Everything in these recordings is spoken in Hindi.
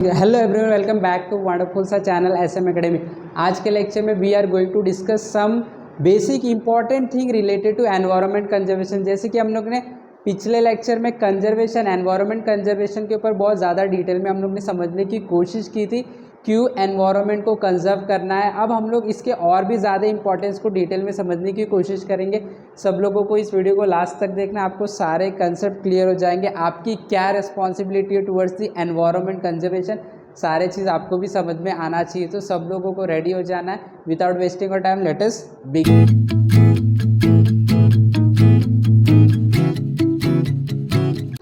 Hello everyone, welcome back to wonderful सा चैनल SM एकेडमी। आज के लेक्चर में we are going to discuss some basic important thing related to environment conservation. जैसे कि हम लोग ने पिछले लेक्चर में कंजर्वेशन, एनवायरनमेंट कंजर्वेशन के ऊपर बहुत ज़्यादा डिटेल में हम लोग ने समझने की कोशिश की थी क्यों एनवायरनमेंट को कंजर्व करना है। अब हम लोग इसके और भी ज़्यादा इंपॉर्टेंस को डिटेल में समझने की कोशिश करेंगे। सब लोगों को इस वीडियो को लास्ट तक देखना, आपको सारे कंसेप्ट क्लियर हो जाएंगे। आपकी क्या रिस्पॉन्सिबिलिटी है टुवर्ड्स द एनवायरनमेंट कंजर्वेशन, सारे चीज़ आपको भी समझ में आना चाहिए। तो सब लोगों को रेडी हो जाना है। Without wasting of time let us begin.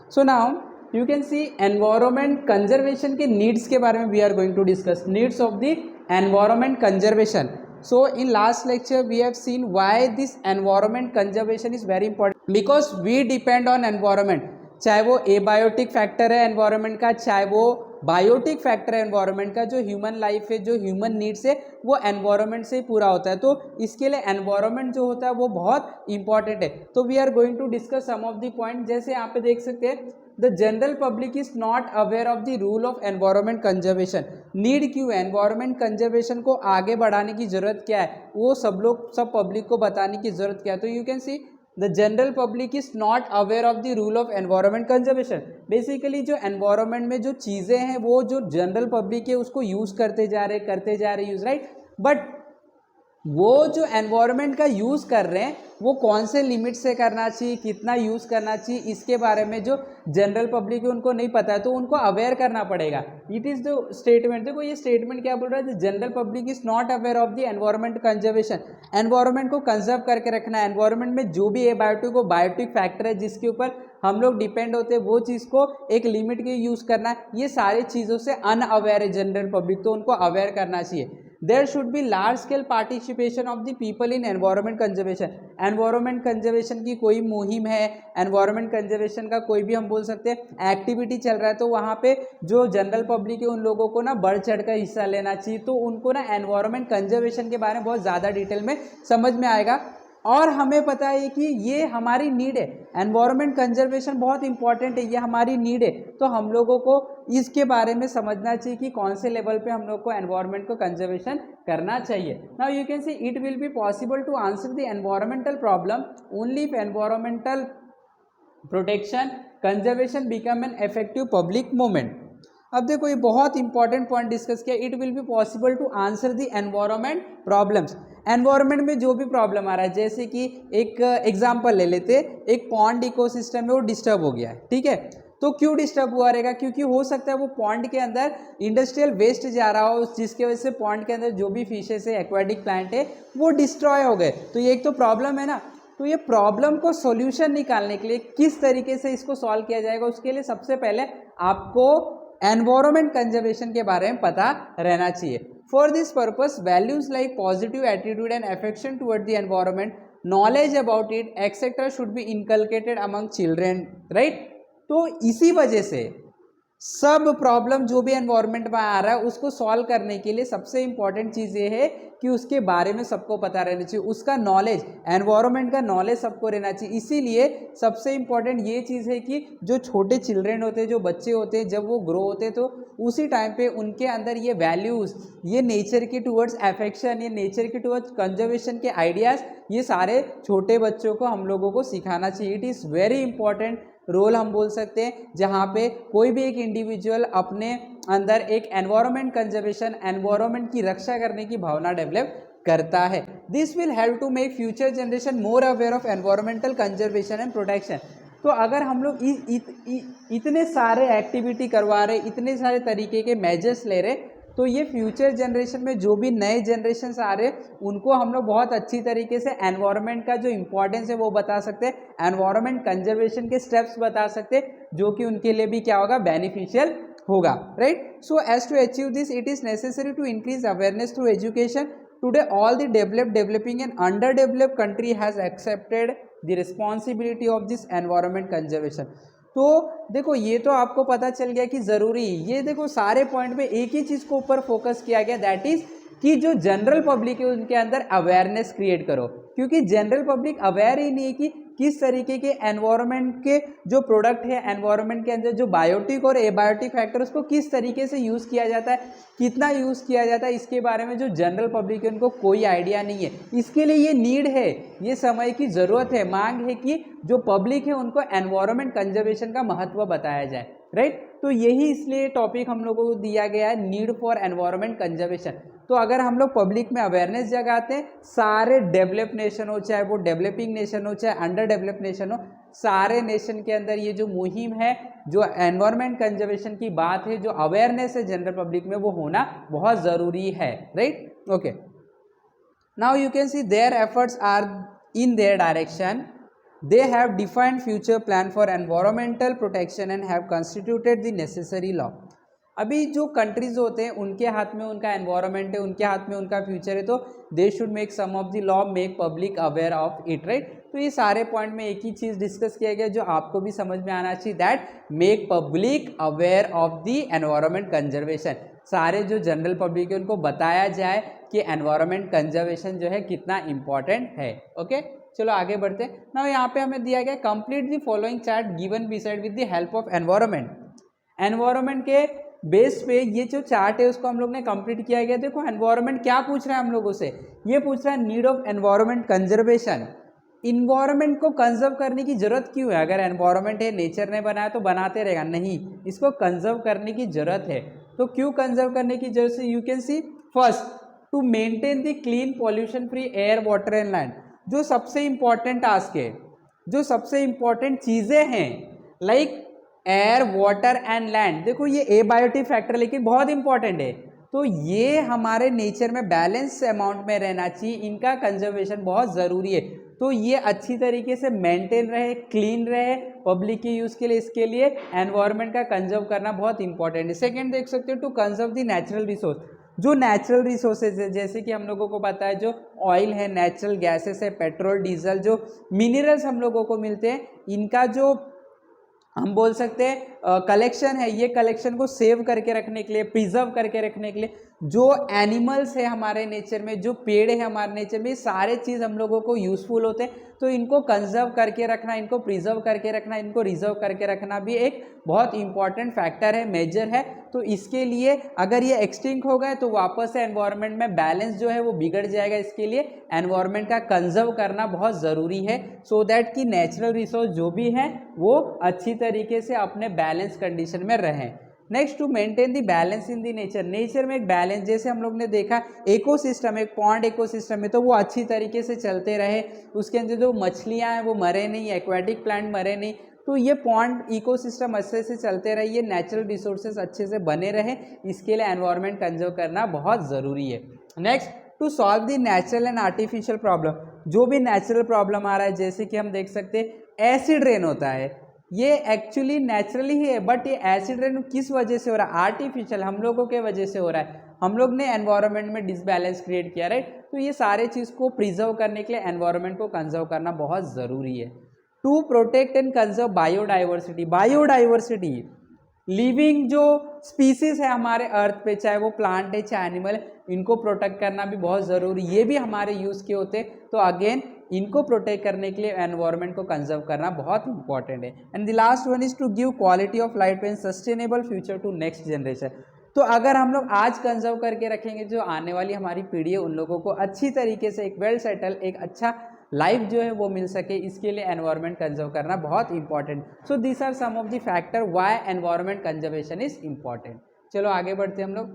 So now you can see environment conservation के नीड्स के बारे में we are going to discuss needs of the environment conservation. So in last lecture we have seen why this environment conservation is very important, because we depend on environment. चाहे वो एबायोटिक फैक्टर है एनवायरनमेंट का, चाहे वो बायोटिक फैक्टर है एनवायरनमेंट का, जो ह्यूमन लाइफ है, जो ह्यूमन नीड्स है, वो एनवायरनमेंट से ही पूरा होता है। तो इसके लिए एनवायरनमेंट जो होता है वो बहुत इंपॉर्टेंट है। तो we are going to discuss some of the point. जैसे यहाँ पे देख सकते हैं, the general public is not aware of the rule of environment conservation. Need क्यों है एनवायरनमेंट कंजर्वेशन को आगे बढ़ाने की जरूरत, क्या है वो सब पब्लिक को बताने की जरूरत क्या है। तो you can see the general public is not aware of the rule of environment conservation. Basically जो एनवायरनमेंट में जो चीज़ें हैं वो जो जनरल पब्लिक है उसको यूज़ करते जा रहे यूज़, राइट। बट वो जो एनवायरनमेंट का यूज़ कर रहे हैं वो कौन से लिमिट से करना चाहिए, कितना यूज़ करना चाहिए, इसके बारे में जो जनरल पब्लिक है उनको नहीं पता है, तो उनको अवेयर करना पड़ेगा। It is the statement. देखो ये स्टेटमेंट क्या बोल रहा है, the general public is not aware of the environment conservation. Environment को कंजर्व करके रखना है। एनवायरनमेंट में जो भी एबायोटिक को बायोटिक फैक्टर है जिसके ऊपर हम लोग डिपेंड होते हैं, वो चीज़ को एक लिमिट के यूज़ करना है। ये सारी चीज़ों से अनअवेयर है जनरल पब्लिक, तो उनको अवेयर करना चाहिए। There should be large scale participation of the people in environment conservation. Environment conservation की कोई मुहिम है, एनवायरनमेंट कंजर्वेशन का कोई भी हम बोल सकते हैं एक्टिविटी चल रहा है, तो वहाँ पे जो जनरल पब्लिक है उन लोगों को ना बढ़ चढ़ कर हिस्सा लेना चाहिए। तो उनको ना एनवायरनमेंट कंजर्वेशन के बारे में बहुत ज़्यादा डिटेल में समझ में आएगा। और हमें पता है कि ये हमारी नीड है, एनवायरनमेंट कंजर्वेशन बहुत इंपॉर्टेंट है, ये हमारी नीड है। तो हम लोगों को इसके बारे में समझना चाहिए कि कौन से लेवल पे हम लोग को एनवायरनमेंट को कंजर्वेशन करना चाहिए। Now you can see it will be possible to answer the environmental problem only if environmental protection conservation become an effective public movement. अब देखो ये बहुत इंपॉर्टेंट पॉइंट डिस्कस किया। It will be possible to answer the environment problems. Environment में जो भी प्रॉब्लम आ रहा है, जैसे कि एक एग्जांपल ले लेते, एक पॉन्ड इकोसिस्टम है वो डिस्टर्ब हो गया है, ठीक है। तो क्यों डिस्टर्ब हुआ रहेगा, क्योंकि हो सकता है वो पॉन्ड के अंदर इंडस्ट्रियल वेस्ट जा रहा हो, जिसकी वजह से पॉन्ड के अंदर जो भी फिशेस है, एक्वाटिक प्लांट है, वो डिस्ट्रॉय हो गए। तो ये एक तो प्रॉब्लम है ना। तो ये प्रॉब्लम को सॉल्यूशन निकालने के लिए किस तरीके से इसको सॉल्व किया जाएगा, उसके लिए सबसे पहले आपको एनवायरनमेंट कंजर्वेशन के बारे में पता रहना चाहिए। For this purpose values like positive attitude and affection toward the environment, knowledge about it etcetera should be inculcated among children, right. तो इसी वजह से सब प्रॉब्लम जो भी एनवायरनमेंट में आ रहा है उसको सॉल्व करने के लिए सबसे इंपॉर्टेंट चीज़ ये है कि उसके बारे में सबको पता रहना चाहिए, उसका नॉलेज, एनवायरनमेंट का नॉलेज सबको रहना चाहिए। इसीलिए सबसे इंपॉर्टेंट ये चीज़ है कि जो छोटे चिल्ड्रेन होते हैं, जो बच्चे होते हैं, जब वो ग्रो होते हैं तो उसी टाइम पे उनके अंदर ये वैल्यूज़, ये नेचर के टुवर्ड्स अफेक्शन, ये नेचर के टुवर्ड्स कंजर्वेशन के आइडियाज़, ये सारे छोटे बच्चों को हम लोगों को सिखाना चाहिए। It is very important role हम बोल सकते हैं, जहाँ पे कोई भी एक इंडिविजुअल अपने अंदर एक एनवायरनमेंट कंजर्वेशन, एनवायरनमेंट की रक्षा करने की भावना डेवलप करता है। This will help to make future generation more aware of environmental conservation and protection. तो अगर हम लोग इतने सारे एक्टिविटी करवा रहे, इतने सारे तरीके के मेजर्स ले रहे, तो ये फ्यूचर जनरेशन में जो भी नए जनरेशन आ रहे उनको हम लोग बहुत अच्छी तरीके से एनवायरनमेंट का जो इंपॉर्टेंस है वो बता सकते हैं, एनवायरनमेंट कंजर्वेशन के स्टेप्स बता सकते हैं, जो कि उनके लिए भी क्या होगा, बेनिफिशियल होगा, right. So as to achieve this it is necessary to increase awareness through education. Today all the developing and under developed country has accepted the responsibility of this environment conservation. तो देखो ये तो आपको पता चल गया कि ज़रूरी, ये देखो सारे पॉइंट में एक ही चीज़ को ऊपर फोकस किया गया, दैट इज़ कि जो जनरल पब्लिक है उनके अंदर अवेयरनेस क्रिएट करो, क्योंकि जनरल पब्लिक अवेयर ही नहीं है कि किस तरीके के एनवायरनमेंट के जो प्रोडक्ट है एनवायरनमेंट के अंदर जो बायोटिक और एबायोटिक फैक्टर उसको किस तरीके से यूज़ किया जाता है, कितना यूज़ किया जाता है, इसके बारे में जो जनरल पब्लिक है उनको कोई आइडिया नहीं है। इसके लिए ये नीड है, ये समय की ज़रूरत है, मांग है कि जो पब्लिक है उनको एनवायरनमेंट कंजर्वेशन का महत्व बताया जाए, राइट। तो यही इसलिए टॉपिक हम लोगों को दिया गया है, नीड फॉर एनवायरनमेंट कंजर्वेशन। तो अगर हम लोग पब्लिक में अवेयरनेस जगाते हैं, सारे डेवलप नेशन हो, चाहे वो डेवलपिंग नेशन हो चाहे अंडर डेवलप नेशन हो, सारे नेशन के अंदर ये जो मुहिम है, जो एनवायरनमेंट कंजर्वेशन की बात है, जो अवेयरनेस है जनरल पब्लिक में, वो होना बहुत ज़रूरी है, right. Okay, now you can see their efforts are in their direction. They have defined future plan for environmental protection and have constituted the necessary law. अभी जो कंट्रीज होते हैं उनके हाथ में उनका एनवायरनमेंट है, उनके हाथ में उनका फ्यूचर है, तो they should make some of the law, make public aware of it, right. तो ये सारे पॉइंट में एक ही चीज़ डिस्कस किया गया जो आपको भी समझ में आना चाहिए, that make public aware of the environment conservation. सारे जो जनरल पब्लिक है उनको बताया जाए कि एनवायरनमेंट कंजर्वेशन जो है कितना इंपॉर्टेंट है। ओके, चलो आगे बढ़ते हैं। नाउ यहाँ पे हमें दिया गया complete the following chart given beside with the help of environment. Environment के बेस पे ये जो चार्ट है उसको हम लोग ने कंप्लीट किया गया। देखो एनवायरनमेंट क्या पूछ रहा है हम लोगों से, ये पूछ रहा है need of environment conservation. Environment को कंजर्व करने की जरूरत क्यों है? अगर एनवायरनमेंट है, नेचर ने बनाया तो बनाते रहेगा, नहीं, इसको कंजर्व करने की जरूरत है। तो क्यों कंजर्व करने की जरूरत है? You can see first to maintain the clean pollution free air water and land. जो सबसे इंपॉर्टेंट टास्क है, जो सबसे इंपॉर्टेंट चीज़ें हैं like air water and land, देखो ये एबायोटिक फैक्टर लेकिन बहुत इंपॉर्टेंट है, तो ये हमारे नेचर में बैलेंस अमाउंट में रहना चाहिए, इनका कंजर्वेशन बहुत ज़रूरी है। तो ये अच्छी तरीके से मेंटेन रहे, क्लीन रहे पब्लिक के यूज़ के लिए, इसके लिए एनवायरनमेंट का कंजर्व करना बहुत इंपॉर्टेंट है। सेकेंड देख सकते हो, to conserve the natural resource. जो नेचुरल रिसोर्सेज है, जैसे कि हम लोगों को पता है जो ऑयल है, नेचुरल गैसेस है, पेट्रोल, डीजल, जो मिनरल्स हम लोगों को मिलते हैं, इनका जो हम बोल सकते हैं कलेक्शन है, ये कलेक्शन को सेव करके रखने के लिए, प्रिजर्व करके रखने के लिए, जो एनिमल्स है हमारे नेचर में, जो पेड़ है हमारे नेचर में, ये सारे चीज़ हम लोगों को यूज़फुल होते हैं। तो इनको कंजर्व करके रखना, इनको प्रिजर्व करके रखना, इनको रिजर्व करके रखना भी एक बहुत इंपॉर्टेंट फैक्टर है, मेजर है। तो इसके लिए अगर ये एक्सटिंक्ट हो गए तो वापस से एनवायरनमेंट में बैलेंस जो है वो बिगड़ जाएगा। इसके लिए एनवायरनमेंट का कंजर्व करना बहुत ज़रूरी है, सो दैट कि नेचुरल रिसोर्स जो भी हैं वो अच्छी तरीके से अपने बैलेंस कंडीशन में रहें। Next, to maintain the balance in the nature. Nature में एक बैलेंस, जैसे हम लोग ने देखा इकोसिस्टम, एक पॉन्ड इकोसिस्टम है, तो वो अच्छी तरीके से चलते रहे, उसके अंदर जो मछलियाँ हैं वो मरे नहीं, एक्वेटिक प्लांट मरे नहीं, तो ये पॉन्ड इकोसिस्टम अच्छे से चलते रहे, ये नेचुरल रिसोर्सेज अच्छे से बने रहे, इसके लिए एनवायरनमेंट कंजर्व करना बहुत ज़रूरी है। Next, to solve the natural and artificial problem. जो भी नेचुरल प्रॉब्लम आ रहा है, जैसे कि हम देख सकते हैं एसिड रेन होता है, ये एक्चुअली नेचुरली ही है, बट ये एसिड रेन किस वजह से हो रहा है? आर्टिफिशियल, हम लोगों के वजह से हो रहा है, हम लोग ने एनवायरनमेंट में डिसबैलेंस क्रिएट किया, राइट। तो ये सारे चीज़ को प्रिजर्व करने के लिए एनवायरनमेंट को कंजर्व करना बहुत ज़रूरी है। To protect and conserve biodiversity. Biodiversity living जो स्पीसीज है हमारे अर्थ पे, चाहे वो प्लांट है चाहे एनिमल है, इनको प्रोटेक्ट करना भी बहुत ज़रूरी, ये भी हमारे यूज़ के होते हैं। तो अगेन इनको प्रोटेक्ट करने के लिए एनवायरनमेंट को कंजर्व करना बहुत इंपॉर्टेंट है। And the last one is to give quality of life and sustainable future to next generation. तो अगर हम लोग आज कंजर्व करके रखेंगे, जो आने वाली हमारी पीढ़ी है उन लोगों को अच्छी तरीके से एक वेल सेटल, एक अच्छा लाइफ जो है वो मिल सके, इसके लिए एनवायरनमेंट कंजर्व करना बहुत important. So this are some of the factor why environment conservation is important. चलो आगे बढ़ते हैं हम लोग।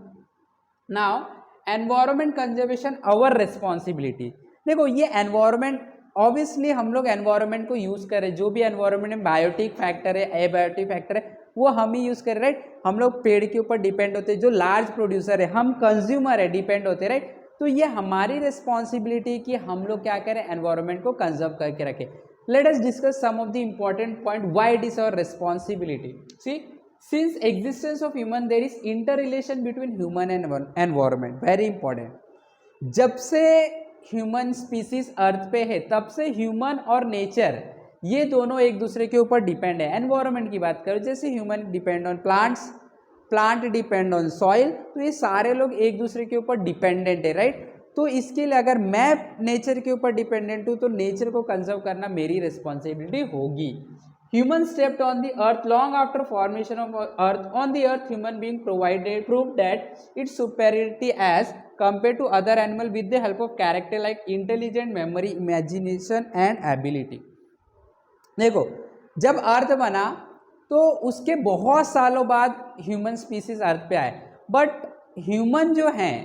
Now environment conservation our responsibility. देखो ये एनवायरनमेंट, ऑब्वियसली हम लोग एनवायरनमेंट को यूज़ करें, जो भी एनवायरनमेंट में बायोटिक फैक्टर है, एबायोटिक फैक्टर है, वो हम ही यूज़ करें, राइट। हम लोग पेड़ के ऊपर डिपेंड होते हैं, जो लार्ज प्रोड्यूसर है, हम कंज्यूमर है, डिपेंड होते हैं, राइट। तो ये हमारी रिस्पॉन्सिबिलिटी कि हम लोग क्या करें, एनवायरनमेंट को कंजर्व करके रखें। Let us discuss some of the important point why it is our responsibility. See, since existence of human there is inter relation between human and environment, very important. जब से ह्यूमन स्पीसीज अर्थ पे है तब से ह्यूमन और नेचर ये दोनों एक दूसरे के ऊपर डिपेंड है। एनवायरनमेंट की बात करो, जैसे human depend on plants, plant depend on soil, तो ये सारे लोग एक दूसरे के ऊपर डिपेंडेंट है, राइट। तो इसके लिए अगर मैं नेचर के ऊपर डिपेंडेंट हूँ तो नेचर को कंजर्व करना मेरी रिस्पॉन्सिबिलिटी होगी। Human stepped on the earth long after formation of earth on the earth human being provided prove that its superiority as compared to other animal with the help of character like intelligent memory imagination and ability। देखो जब अर्थ बना तो उसके बहुत सालों बाद ह्यूमन स्पीसीज अर्थ पे आए, बट ह्यूमन जो हैं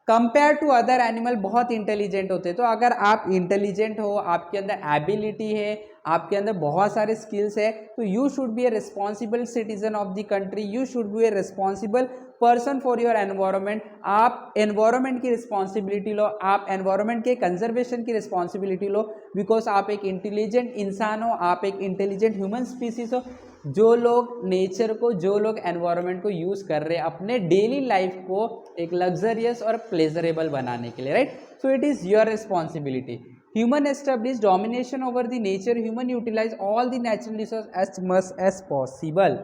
कंपेयर टू अदर एनिमल बहुत इंटेलिजेंट होते हैं। तो अगर आप इंटेलिजेंट हो, आपके अंदर एबिलिटी है, आपके अंदर बहुत सारे स्किल्स है, तो you should be A responsible citizen of the country, you should be A responsible person for your environment. आप एनवायरनमेंट की रिस्पॉन्सिबिलिटी लो, आप एनवायरनमेंट के कंजर्वेशन की रिस्पॉन्सिबिलिटी लो, बिकॉज आप एक इंटेलिजेंट इंसान हो, आप एक इंटेलिजेंट ह्यूमन स्पीसीज हो। जो लोग नेचर को, जो लोग एनवायरनमेंट को यूज़ कर रहे हैं अपने डेली लाइफ को एक लग्जरियस और प्लेजरेबल बनाने के लिए, right. So it is your responsibility. Human establish domination over the nature, human utilize all the natural resource as much as possible.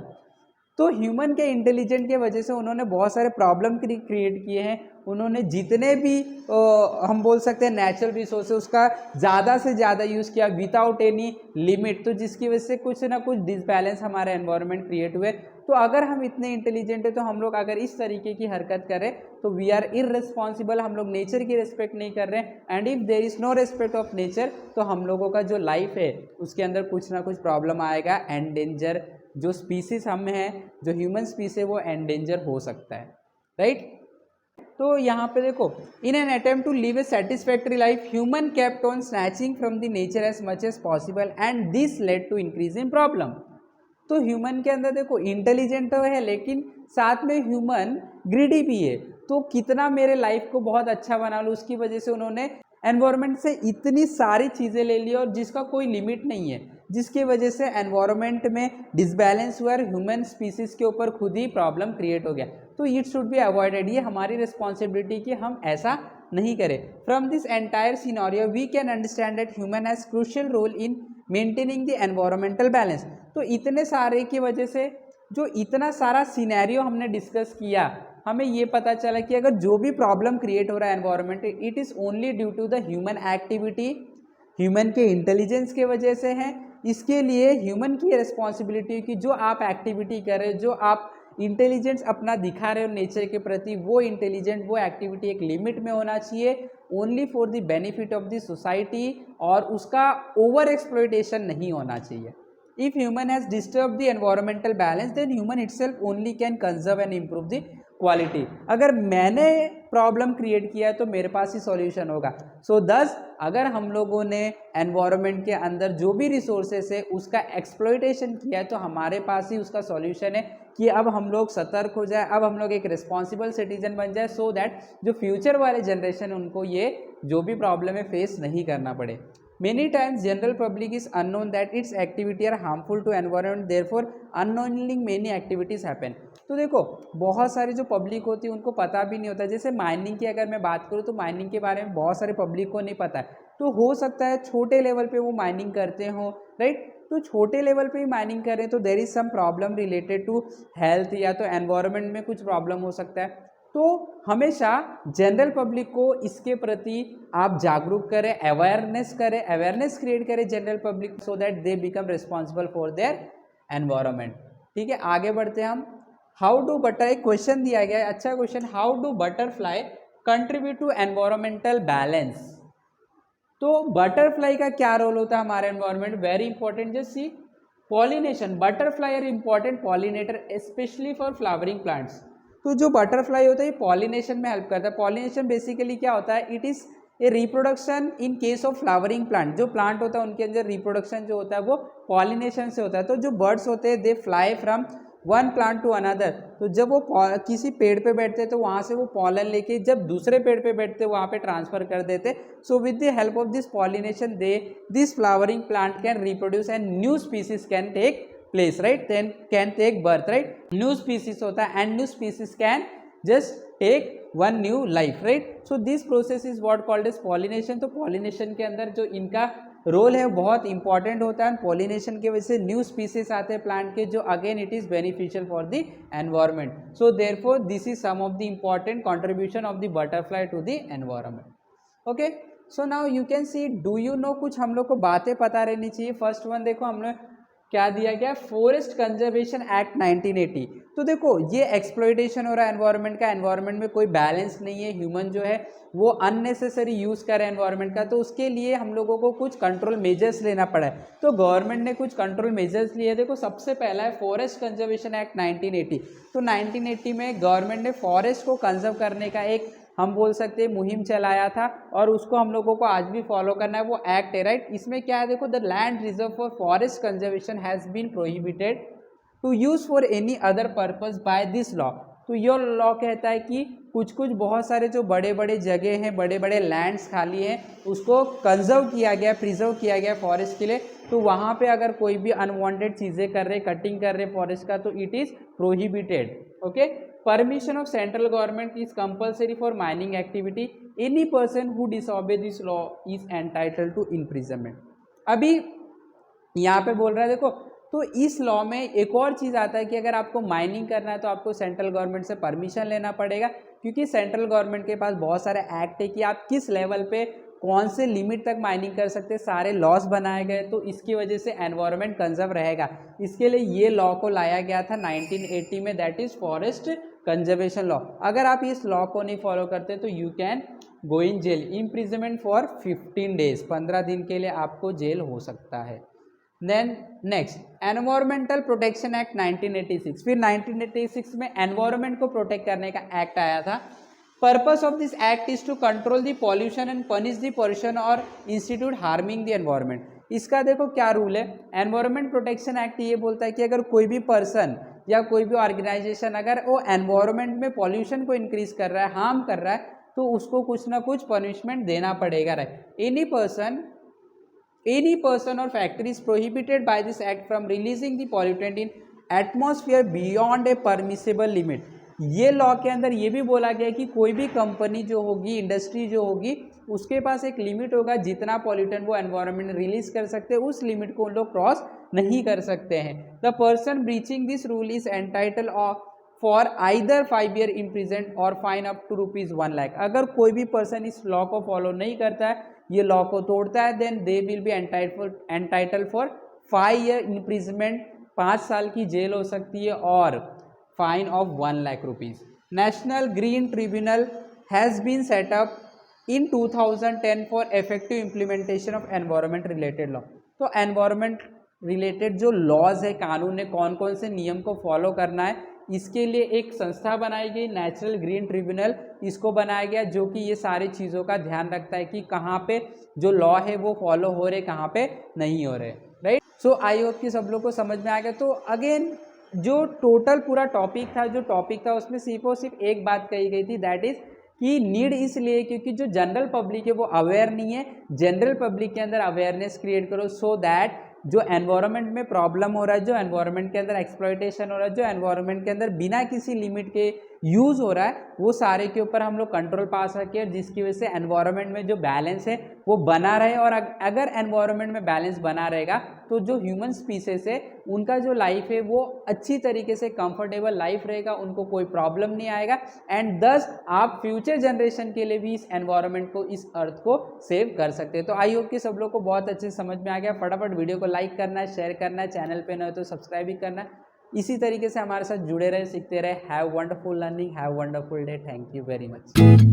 तो ह्यूमन के इंटेलिजेंट के वजह से उन्होंने बहुत सारे प्रॉब्लम क्रिएट किए हैं। उन्होंने जितने भी हम बोल सकते हैं नेचुरल रिसोर्स उसका ज़्यादा से ज़्यादा यूज़ किया विदाउट एनी लिमिट, तो जिसकी वजह से कुछ ना कुछ डिसबैलेंस हमारे एनवायरनमेंट क्रिएट हुए। तो अगर हम इतने इंटेलिजेंट है तो हम लोग अगर इस तरीके की हरकत करें तो वी आर इररिस्पॉन्सिबल, हम लोग नेचर की रिस्पेक्ट नहीं कर रहे हैं। And if there is no respect of nature तो हम लोगों का जो लाइफ है उसके अंदर कुछ ना कुछ प्रॉब्लम आएगा। एंडेंजर जो स्पीसीज हम हैं, जो ह्यूमन स्पीसीज है वो एंडेंजर हो सकता है, राइट। तो यहाँ पे देखो, in an attempt to live a satisfactory life human kept on snatching from the nature as much as possible and this led to increase in problem. तो ह्यूमन के अंदर देखो इंटेलिजेंट तो है लेकिन साथ में ह्यूमन ग्रीडी भी है। तो कितना मेरे लाइफ को बहुत अच्छा बना लो, उसकी वजह से उन्होंने एनवायरनमेंट से इतनी सारी चीज़ें ले ली और जिसका कोई लिमिट नहीं है, जिसकी वजह से एनवायरनमेंट में डिसबैलेंस हुआ और ह्यूमन स्पीसीज के ऊपर खुद ही प्रॉब्लम क्रिएट हो गया। तो इट शुड बी अवॉइडेड, ये हमारी रिस्पॉन्सिबिलिटी कि हम ऐसा नहीं करें। From this entire scenario we can understand that human has crucial role in maintaining the environmental balance. तो इतने सारे की वजह से जो इतना सारा सिनेरियो हमने डिस्कस किया, हमें ये पता चला कि अगर जो भी प्रॉब्लम क्रिएट हो रहा है environment, it is only due to the human activity, human के इंटेलिजेंस के वजह से है। इसके लिए ह्यूमन की रिस्पॉन्सिबिलिटी कि जो आप एक्टिविटी कर रहे हो, जो आप इंटेलिजेंस अपना दिखा रहे हो नेचर के प्रति, वो इंटेलिजेंट वो एक्टिविटी एक लिमिट में होना चाहिए, only for the benefit of the society, और उसका ओवर एक्सप्लॉयटेशन नहीं होना चाहिए। If human has disturbed the environmental balance, then human itself only can conserve and improve the quality। अगर मैंने प्रॉब्लम क्रिएट किया है तो मेरे पास ही सॉल्यूशन होगा। सो thus अगर हम लोगों ने एनवायरनमेंट के अंदर जो भी रिसोर्सेस है उसका एक्सप्लॉयटेशन किया है तो हमारे पास ही उसका सॉल्यूशन है कि अब हम लोग सतर्क हो जाए, अब हम लोग एक रिस्पॉन्सिबल सिटीजन बन जाए, सो दैट जो फ्यूचर वाले जनरेशन उनको ये जो भी प्रॉब्लम है फेस नहीं करना पड़े। Many times general public is unknown that its activity are harmful to environment, therefore unknowingly many activities happen। तो देखो बहुत सारी जो पब्लिक होती है उनको पता भी नहीं होता। जैसे माइनिंग की अगर मैं बात करूँ तो माइनिंग के बारे में बहुत सारे पब्लिक को नहीं पता है। तो हो सकता है छोटे लेवल पे वो माइनिंग करते हो, राइट। तो छोटे लेवल पे ही माइनिंग कर रहे हैं तो there is some problem related to health या तो एनवायरनमेंट में कुछ प्रॉब्लम हो सकता है। तो हमेशा जनरल पब्लिक को इसके प्रति आप जागरूक करें, अवेयरनेस क्रिएट करें general public, so that they become responsible for their environment. ठीक है, आगे बढ़ते हैं हम। हाउ डू बटर, एक क्वेश्चन दिया गया है, अच्छा question, how do butterfly contribute to environmental balance. तो बटरफ्लाई का क्या रोल होता है हमारे environment, very important. Just see pollination, butterfly are important pollinator specially for flowering plants. तो जो बटरफ्लाई होता है ये पॉलिनेशन में हेल्प करता है। पॉलिनेशन बेसिकली क्या होता है, it is a reproduction in case of flowering plant. जो प्लांट होता है उनके अंदर रिप्रोडक्शन जो होता है वो पॉलिनेशन से होता है। तो जो बर्ड्स होते हैं they fly from one plant to another. तो जब वो किसी पेड़ पे बैठते हैं तो वहाँ से वो पॉलन लेके जब दूसरे पेड़ पे बैठते वहाँ पे ट्रांसफर कर देते। So with the help of this pollination this flowering plant can reproduce and new species can take place, right, then can take birth, right, new species होता है and new species can just take one new life, right। so this process is what called as pollination। तो pollination के अंदर जो इनका रोल है बहुत इंपॉर्टेंट होता है। पॉलिनेशन की वजह से न्यू स्पीसीज आते हैं प्लांट के, जो again it is beneficial for the environment. So therefore this is some of the important contribution of the butterfly to the environment. Okay, so now you can see, do you know, कुछ हम लोग को बातें पता रहनी चाहिए। फर्स्ट वन देखो हमने क्या दिया गया, फॉरेस्ट कंजर्वेशन एक्ट 1980। तो देखो ये एक्सप्लॉइटेशन हो रहा है एनवायरनमेंट का, एनवायरनमेंट में कोई बैलेंस नहीं है, ह्यूमन जो है वो अननेसेसरी यूज़ कर रहे हैं एनवायरनमेंट का, तो उसके लिए हम लोगों को कुछ कंट्रोल मेजर्स लेना पड़ा है। तो गवर्नमेंट ने कुछ कंट्रोल मेजर्स लिए। देखो सबसे पहला है फॉरेस्ट कंजर्वेशन एक्ट 1980। तो 1980 में गवर्नमेंट ने फॉरेस्ट को कंजर्व करने का एक, हम बोल सकते हैं, मुहिम चलाया था, और उसको हम लोगों को आज भी फॉलो करना है, वो एक्ट है, राइट। इसमें क्या है देखो, the land reserve for forest conservation has been prohibited to use for any other purpose by this law. तो ये लॉ कहता है कि कुछ कुछ बहुत सारे जो बड़े बड़े जगह हैं, बड़े बड़े लैंड्स खाली हैं, उसको कंजर्व किया गया, प्रिजर्व किया गया फॉरेस्ट के लिए। तो वहाँ पे अगर कोई भी अनवांटेड चीज़ें कर रहे, कटिंग कर रहे फॉरेस्ट का, तो it is prohibited. Okay, permission of central government is compulsory for mining activity. Any person who disobey this law is entitled to imprisonment. अभी यहाँ पे बोल रहा है देखो, तो इस लॉ में एक और चीज़ आता है कि अगर आपको माइनिंग करना है तो आपको सेंट्रल गवर्नमेंट से परमिशन लेना पड़ेगा, क्योंकि सेंट्रल गवर्नमेंट के पास बहुत सारे एक्ट है कि आप किस लेवल पे कौन से लिमिट तक माइनिंग कर सकते हैं, सारे लॉस बनाए गए। तो इसकी वजह से एनवायरनमेंट कंजर्व रहेगा, इसके लिए ये लॉ को लाया गया था 1980 में, that is forest conservation law. अगर आप इस लॉ को नहीं फॉलो करते तो you can go in jail, imprisonment for 15 days, 15 दिन के लिए आपको जेल हो सकता है। Then next, environmental protection act 1986। फिर 1986 में एनवायरमेंट को प्रोटेक्ट करने का एक्ट आया था। Purpose of this act is to control the pollution and punish the person और इंस्टीट्यूट हार्मिंग द एनवायरमेंट। इसका देखो क्या रूल है, एनवायरमेंट प्रोटेक्शन एक्ट ये बोलता है कि अगर कोई भी पर्सन या कोई भी ऑर्गेनाइजेशन अगर वो एनवायरमेंट में पॉल्यूशन को इंक्रीज कर रहा है, हार्म कर रहा है, तो उसको कुछ ना कुछ पनिशमेंट देना पड़ेगा, right. Any person or factory is prohibited by this act from releasing the pollutant in atmosphere beyond a permissible limit। ये लॉ के अंदर ये भी बोला गया कि कोई भी कंपनी जो होगी, इंडस्ट्री जो होगी, उसके पास एक लिमिट होगा, जितना पॉल्यूटेंट वो एनवायरनमेंट में रिलीज कर सकते हैं, उस लिमिट को उन लोग क्रॉस नहीं कर सकते हैं। The person breaching this rule is entitle of for either 5 year imprison और फाइन अप टू ₹1 लाख। अगर कोई भी पर्सन इस लॉ को फॉलो नहीं करता है, ये लॉ को तोड़ता है, then they will be entitle for 5 year imprisonment, 5 साल की जेल हो सकती है, और fine of ₹1 lakh. National green tribunal has been set up in 2010 for effective implementation of environment related law. तो एनवायरमेंट रिलेटेड जो लॉज है, कानून है, कौन कौन से नियम को फॉलो करना है, इसके लिए एक संस्था बनाई गई, नेशनल ग्रीन ट्रिब्यूनल, इसको बनाया गया, जो कि ये सारी चीज़ों का ध्यान रखता है कि कहाँ पे जो लॉ है वो फॉलो हो रहे, कहाँ पे नहीं हो रहे, राइट। सो आई होप कि सब लोग को समझ में आ गया। तो अगेन जो टोटल पूरा टॉपिक था उसमें सिर्फ और सिर्फ एक बात कही गई थी, दैट इज़ कि नीड इसलिए क्योंकि जो जनरल पब्लिक है वो अवेयर नहीं है। जनरल पब्लिक के अंदर अवेयरनेस क्रिएट करो, सो दैट जो एनवायरनमेंट में प्रॉब्लम हो रहा है, जो एनवायरनमेंट के अंदर एक्सप्लॉइटेशन हो रहा है, जो एनवायरनमेंट के अंदर बिना किसी लिमिट के यूज़ हो रहा है, वो सारे के ऊपर हम लोग कंट्रोल पा सके, और जिसकी वजह से एनवायरनमेंट में जो बैलेंस है वो बना रहे। और अगर एनवायरनमेंट में बैलेंस बना रहेगा तो जो ह्यूमन स्पीसीज है उनका जो लाइफ है वो अच्छी तरीके से कंफर्टेबल लाइफ रहेगा, उनको कोई प्रॉब्लम नहीं आएगा, एंड दस आप फ्यूचर जनरेशन के लिए भी इस एनवायरनमेंट को, इस अर्थ को सेव कर सकते हैं। तो आई होप कि सब लोग को बहुत अच्छे से समझ में आ गया। फटाफट वीडियो को लाइक करना है, शेयर करना है, चैनल पे न हो तो सब्सक्राइब भी करना है। इसी तरीके से हमारे साथ जुड़े रहे, सीखते रहे। Have wonderful learning, have wonderful day. Thank you very much.